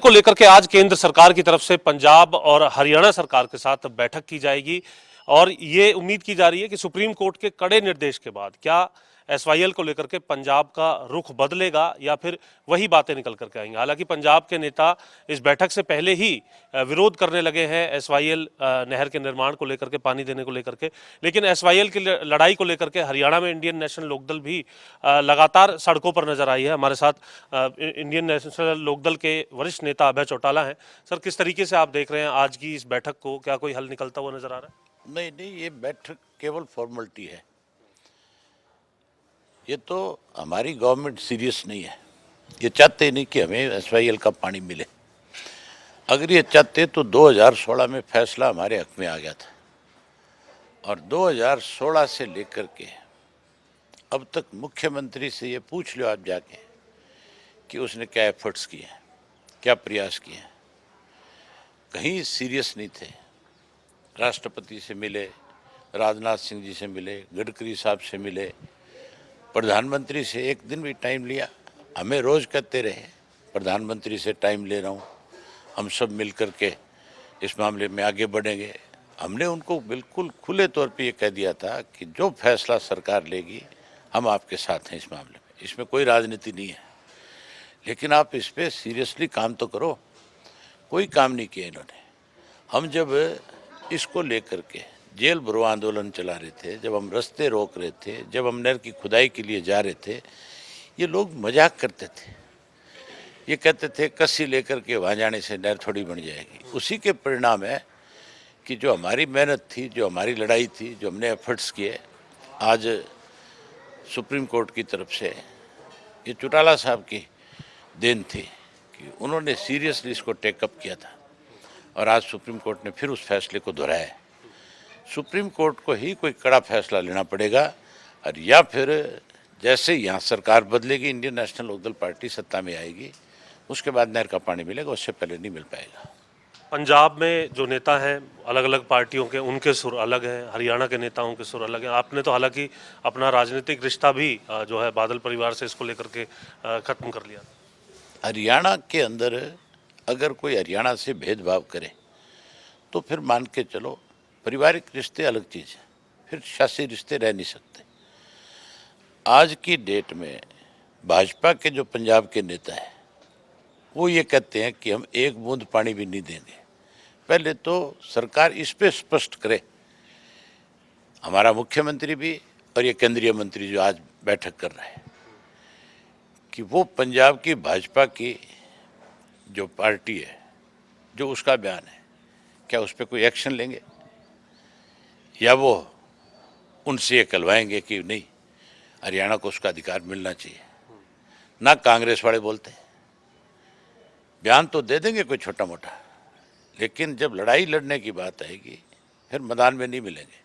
को लेकर के आज केंद्र सरकार की तरफ से पंजाब और हरियाणा सरकार के साथ बैठक की जाएगी और ये उम्मीद की जा रही है कि सुप्रीम कोर्ट के कड़े निर्देश के बाद क्या एसवाईएल को लेकर के पंजाब का रुख बदलेगा या फिर वही बातें निकल करके आएंगी। हालांकि पंजाब के नेता इस बैठक से पहले ही विरोध करने लगे हैं एसवाईएल नहर के निर्माण को लेकर के, पानी देने को लेकर के, लेकिन एसवाईएल की लड़ाई को लेकर के हरियाणा में इंडियन नेशनल लोकदल भी लगातार सड़कों पर नजर आई है। हमारे साथ इंडियन नेशनल लोकदल के वरिष्ठ नेता अभय चौटाला हैं। सर, किस तरीके से आप देख रहे हैं आज की इस बैठक को, क्या कोई हल निकलता हुआ नजर आ रहा है? नहीं, ये बैठक केवल फॉर्मेलिटी है। ये तो हमारी गवर्नमेंट सीरियस नहीं है। ये चाहते नहीं कि हमें एसवाईएल का पानी मिले। अगर ये चाहते तो 2016 में फैसला हमारे हक में आ गया था और 2016 से लेकर के अब तक मुख्यमंत्री से ये पूछ लो आप जाके कि उसने क्या एफर्ट्स किए हैं, क्या प्रयास किए हैं। कहीं सीरियस नहीं थे। राष्ट्रपति से मिले, राजनाथ सिंह जी से मिले, गडकरी साहब से मिले, प्रधानमंत्री से एक दिन भी टाइम लिया। हमें रोज़ कहते रहे प्रधानमंत्री से टाइम ले रहा हूँ, हम सब मिल कर के इस मामले में आगे बढ़ेंगे। हमने उनको बिल्कुल खुले तौर पे ये कह दिया था कि जो फैसला सरकार लेगी हम आपके साथ हैं इस मामले में, इसमें कोई राजनीति नहीं है। लेकिन आप इस पर सीरियसली काम तो करो। कोई काम नहीं किया इन्होंने। हम जब इसको लेकर के जेल भरो आंदोलन चला रहे थे, जब हम रास्ते रोक रहे थे, जब हम नहर की खुदाई के लिए जा रहे थे, ये लोग मजाक करते थे। ये कहते थे कस्सी लेकर के वहाँ जाने से नहर थोड़ी बन जाएगी। उसी के परिणाम है कि जो हमारी मेहनत थी, जो हमारी लड़ाई थी, जो हमने एफर्ट्स किए, आज सुप्रीम कोर्ट की तरफ से ये चौटाला साहब की देन थी कि उन्होंने सीरियसली इसको टेकअप किया था और आज सुप्रीम कोर्ट ने फिर उस फैसले को दोहराया है। सुप्रीम कोर्ट को ही कोई कड़ा फैसला लेना पड़ेगा और या फिर जैसे यहाँ सरकार बदलेगी, इंडियन नेशनल लोकदल पार्टी सत्ता में आएगी, उसके बाद नहर का पानी मिलेगा, उससे पहले नहीं मिल पाएगा। पंजाब में जो नेता हैं अलग अलग पार्टियों के, उनके सुर अलग हैं, हरियाणा के नेताओं के सुर अलग हैं। आपने तो हालांकि अपना राजनीतिक रिश्ता भी जो है बादल परिवार से इसको लेकर के खत्म कर लिया। हरियाणा के अंदर अगर कोई हरियाणा से भेदभाव करे तो फिर मान के चलो पारिवारिक रिश्ते अलग चीज़ है, फिर सियासी रिश्ते रह नहीं सकते। आज की डेट में भाजपा के जो पंजाब के नेता हैं वो ये कहते हैं कि हम एक बूंद पानी भी नहीं देंगे। पहले तो सरकार इस पे स्पष्ट करे, हमारा मुख्यमंत्री भी और ये केंद्रीय मंत्री जो आज बैठक कर रहे हैं, कि वो पंजाब की भाजपा की जो पार्टी है, जो उसका बयान है, क्या उस पर कोई एक्शन लेंगे या वो उनसे ये कहलवाएंगे कि नहीं हरियाणा को उसका अधिकार मिलना चाहिए। ना कांग्रेस वाले बोलते हैं, बयान तो दे देंगे कोई छोटा मोटा, लेकिन जब लड़ाई लड़ने की बात आएगी फिर मैदान में नहीं मिलेंगे।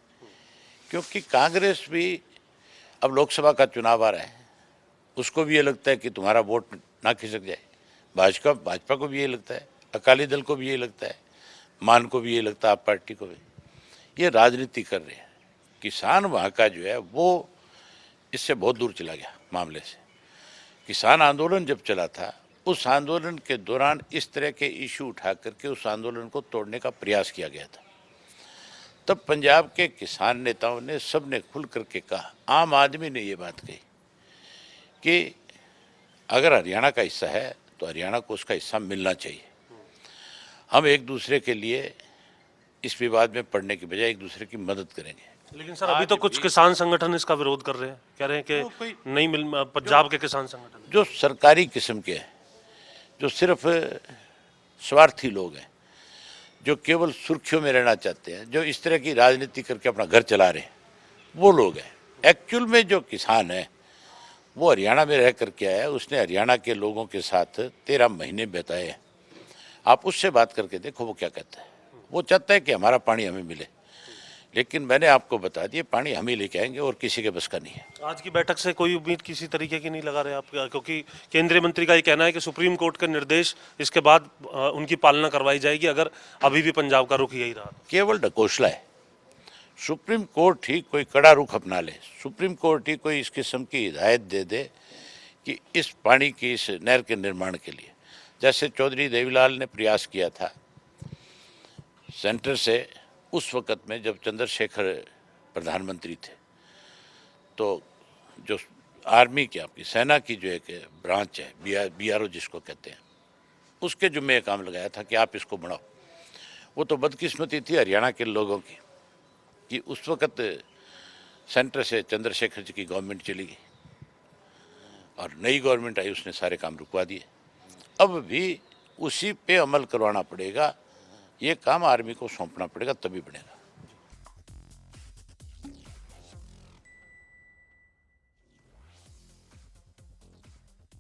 क्योंकि कांग्रेस भी अब लोकसभा का चुनाव आ रहा है, उसको भी ये लगता है कि तुम्हारा वोट ना खिसक जाए। भाजपा को भी ये लगता है, अकाली दल को भी ये लगता है, मान को भी ये लगता है, आप पार्टी को भी। ये राजनीति कर रहे हैं। किसान वहाँ का जो है वो इससे बहुत दूर चला गया मामले से। किसान आंदोलन जब चला था, उस आंदोलन के दौरान इस तरह के इशू उठा करके उस आंदोलन को तोड़ने का प्रयास किया गया था। तब पंजाब के किसान नेताओं ने, सब ने खुल करके कहा, आम आदमी ने ये बात कही कि अगर हरियाणा का हिस्सा है तो हरियाणा को उसका हिस्सा मिलना चाहिए। हम एक दूसरे के लिए इस विवाद में पड़ने की बजाय एक दूसरे की मदद करेंगे। लेकिन सर, अभी तो कुछ किसान संगठन इसका विरोध कर रहे हैं, कह रहे हैं कि नहीं मिल, पंजाब के किसान संगठन जो सरकारी किस्म के हैं, जो सिर्फ स्वार्थी लोग हैं, जो केवल सुर्खियों में रहना चाहते हैं, जो इस तरह की राजनीति करके अपना घर चला रहे हैं, वो लोग हैं। एक्चुअल में जो किसान है वो हरियाणा में रह करके आया है, उसने हरियाणा के लोगों के साथ 13 महीने बिताए हैं। आप उससे बात करके देखो वो क्या कहता है। वो चाहता है कि हमारा पानी हमें मिले, लेकिन मैंने आपको बता दिया पानी हम ही लेके आएंगे और किसी के बस का नहीं है। आज की बैठक से कोई उम्मीद किसी तरीके की नहीं लगा रहे आप, क्योंकि केंद्रीय मंत्री का ये कहना है कि सुप्रीम कोर्ट के निर्देश इसके बाद उनकी पालना करवाई जाएगी अगर अभी भी पंजाब का रुख यही रहा। केवल ढकोसला है। सुप्रीम कोर्ट ही कोई कड़ा रुख अपना ले, सुप्रीम कोर्ट ही कोई इस किस्म की हिदायत दे दे कि इस पानी की, इस नहर के निर्माण के लिए जैसे चौधरी देवीलाल ने प्रयास किया था सेंटर से, उस वक़्त में जब चंद्रशेखर प्रधानमंत्री थे, तो जो आर्मी की, आपकी सेना की जो एक ब्रांच है, BRO जिसको कहते हैं, उसके जुम्मे ये काम लगाया था कि आप इसको बढ़ाओ। वो तो बदकिस्मती थी हरियाणा के लोगों की कि उस वक़्त सेंटर से चंद्रशेखर जी की गवर्नमेंट चली गई और नई गवर्नमेंट आई, उसने सारे काम रुकवा दिए। अब भी उसी पे अमल करवाना पड़ेगा, ये काम आर्मी को सौंपना पड़ेगा, तभी बनेगा।